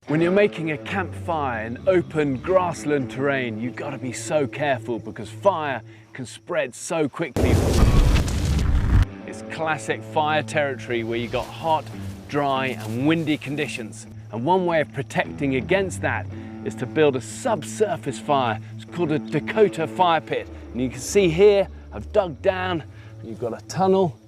When you're making a campfire in open grassland terrain, you've got to be so careful because fire can spread so quickly. It's classic fire territory where you've got hot, dry and windy conditions. And one way of protecting against that is to build a subsurface fire. It's called a Dakota fire pit. And you can see here, I've dug down, and you've got a tunnel,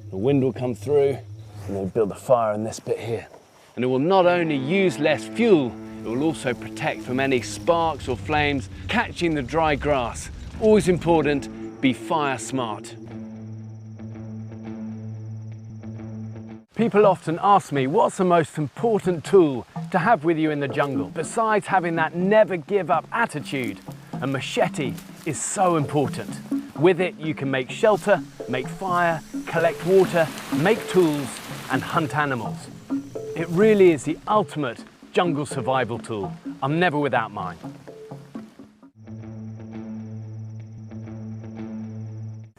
the wind will come through, and they'll build a fire in this bit here. And it will not only use less fuel, it will also protect from any sparks or flames catching the dry grass. Always important, be fire smart. People often ask me, what's the most important tool to have with you in the jungle, besides having that never give up attitude? A machete is so important. With it, you can make shelter, make fire, collect water, make tools, and hunt animals. It really is the ultimate jungle survival tool. I'm never without mine.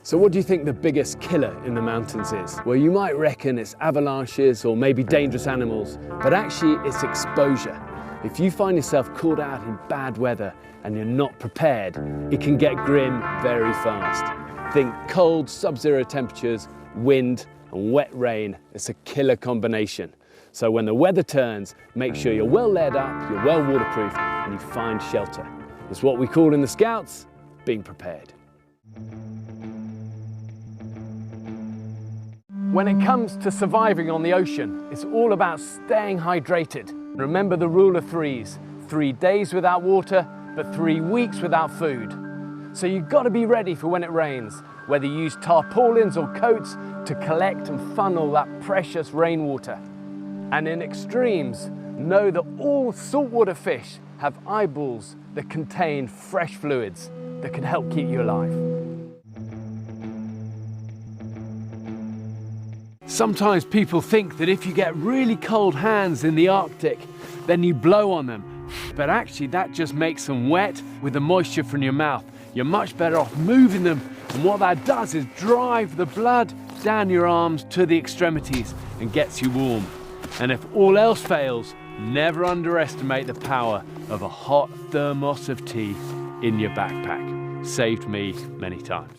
So what do you think the biggest killer in the mountains is? Well, you might reckon it's avalanches or maybe dangerous animals, but actually it's exposure. If you find yourself caught out in bad weather and you're not prepared, it can get grim very fast. Think cold, sub-zero temperatures, wind and wet rain. It's a killer combination. So when the weather turns, make sure you're well laid up, you're well waterproofed, and you find shelter. It's what we call in the Scouts, being prepared. When it comes to surviving on the ocean, it's all about staying hydrated. Remember the rule of threes: 3 days without water, but 3 weeks without food. So you've got to be ready for when it rains, whether you use tarpaulins or coats to collect and funnel that precious rainwater. And in extremes, know that all saltwater fish have eyeballs that contain fresh fluids that can help keep you alive. Sometimes people think that if you get really cold hands in the Arctic, then you blow on them. But actually that just makes them wet with the moisture from your mouth. You're much better off moving them, and what that does is drive the blood down your arms to the extremities and gets you warm. And if all else fails, never underestimate the power of a hot thermos of tea in your backpack. Saved me many times.